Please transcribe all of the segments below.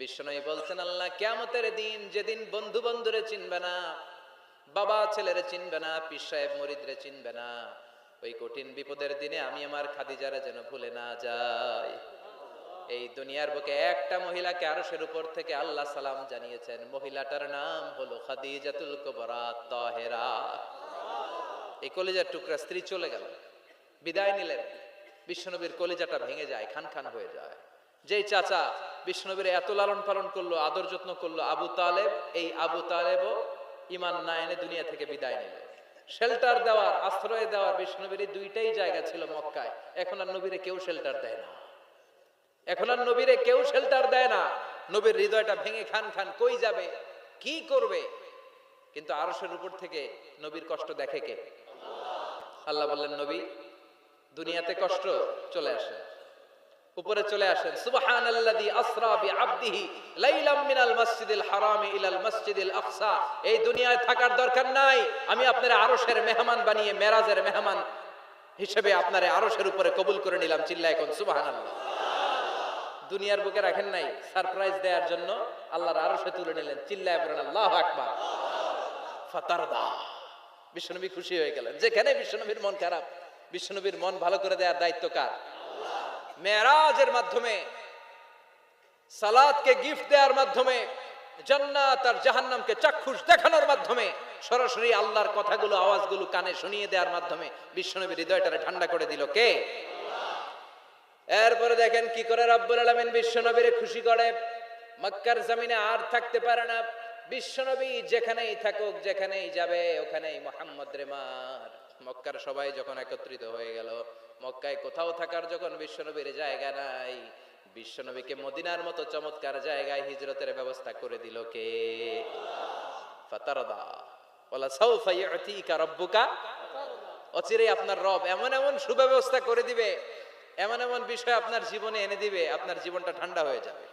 বিশ্বনবী বলছেন, আল্লাহ কিয়ামতের দিন, যেদিন বন্ধু বন্ধুরে চিনবে না, বাবা ছেলেরে চিনবে না, পীর সাহেব মুরিদরে চিনবে না, ওই কঠিন বিপদের দিনে আমি আমার খাদিজারে যেন ভুলে না যাই। এই দুনিয়ার বুকে একটা মহিলাকে আরশের উপর থেকে আল্লাহ সালাম জানিয়েছেন, মহিলাটার নাম হলো খাদিজাতুল কুবরা তাহেরা। এই কলিজার টুকরা স্ত্রী চলে গেল, বিদায় নিলেন। বিশ্বনবীর কলিজাটা ভেঙে যায়, খান খান হয়ে যায়। যেই চাচা বিশ্বনবীর এত লালন পালন করলো, আদর যত্ন করলো, আবু তালেব, এই আবু তালেবও ঈমান না এনে দুনিয়া থেকে বিদায় নিল। শেল্টার দেওয়ার, আশ্রয় দেওয়ার বিশ্বনবীর দুইটাই জায়গা ছিল মক্কায়। এখন আর নবীরে কেউ শেল্টার দেয় না, এখন আর নবীরে কেউ শেল্টার দেয় না। নবীর হৃদয়টা ভেঙে খান খান, কই যাবে, কি করবে? কিন্তু আরশের উপর থেকে নবীর কষ্ট দেখে কে? আল্লাহ বললেন, নবী দুনিয়াতে কষ্ট, চলে আসেন, উপরে চলে আসেন। সুবহানাল্লাযী আসরা বিআবদিহি লাইলাম মিনাল মাসজিদিল হারামি ইলাল মাসজিদিল আকসা। এই দুনিয়ায় থাকার দরকার নাই, আমি আপনারে আরশের মেহমান বানিয়ে মেরাজের মেহমান হিসেবে আপনারে আরশের উপরে কবুল করে নিলাম। চিল্লায় কোন সুবহানাল্লাহ। দুনিয়ার বুকে রাখেন নাই, সারপ্রাইজ দেওয়ার জন্য আল্লাহর আরশে তুলে নিলেন। চিল্লায় পড়েন আল্লাহু আকবার। ফাতারদা, বিশ্বনবী খুশি হয়ে গেলেন। যেখানে বিশ্বনবীর মন খারাপ, বিশ্বনবীর মন ভালো করে দেওয়ার দায়িত্ব কার? মেরাজের মাধ্যমে, সালাতকে গিফট দেওয়ার মাধ্যমে, জান্নাত আর জাহান্নামকে চাক্ষুষ দেখানোর মাধ্যমে, সরাসরি আল্লাহর কথাগুলো, আওয়াজগুলো কানে শুনিয়ে দেওয়ার মাধ্যমে বিশ্বনবীর হৃদয়টারে ঠান্ডা করে দিল কে? এরপরে দেখেন কি করে রব্বুল আলামিন বিশ্বনবীরে খুশি করে। মক্কার জমিনে আর থাকতে পারে না বিশ্বনবী, যেখানেই থাকুক, যেখানেই যাবে, ওখানেই মুহাম্মদ রে মার। মক্কার সবাই যখন একত্রিত হয়ে গেল, মক্কায় কোথাও থাকার যখন বিশ্বনবীর জায়গা নাই, বিশ্বনবীকে মদিনার মতো চমৎকার জায়গায় হিজরতের ব্যবস্থা করে দিল কে? ফাতারদা ওয়ালা সাউফা ইউতিকা রাব্বুকা। অচিরেই আপনার রব এমন এমন সুব্যবস্থা করে দিবে, এমন এমন বিষয় আপনার জীবনে এনে দিবে, আপনার জীবনটা ঠান্ডা হয়ে যাবে,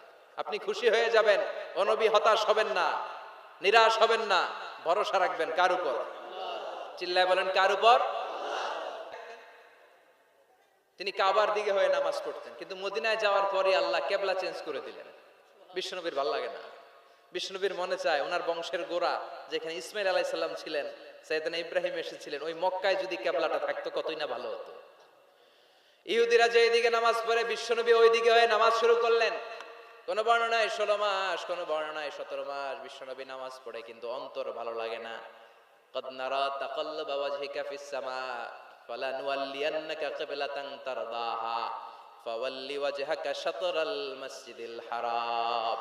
আপনি খুশি হয়ে যাবেন। ও নবী, হতাশ হবেন না, নিরাশ হবেন না, ভরসা রাখবেন কার উপর? চিল্লায় বলেন, কার উপর? তিনি কাবার দিকে হয়ে নামাজ পড়তেন, কিন্তু মদিনায় যাওয়ার পরে আল্লাহ কেবলা চেঞ্জ করে দিলেন। বিশ্বনবীর ভালো লাগে না, বিশ্বনবীর মনে চায় ওনার বংশের গোড়া যেখানে ইসমাইল আলাইহিস সালাম ছিলেন, সাইয়েদনা ইব্রাহিম এসেছিলেন, ওই মক্কায় যদি কেবলাটা থাকতো কতই না ভালো হতো। ইহুদিরা যে দিকে নামাজ পড়ে, বিশ্বনবী ওই দিকে হয়ে নামাজ শুরু করলেন। কোন বর্ণনায় 16 মাস, কোন বর্ণনায় 17 মাস বিশ্বনবী নামাজ পড়ে, কিন্তু অন্তর ভালো লাগে না। قد نرى تقلب وجهك في السماء فلنولينك قبلة ترضاها فول وجهك شطر المسجد الحرام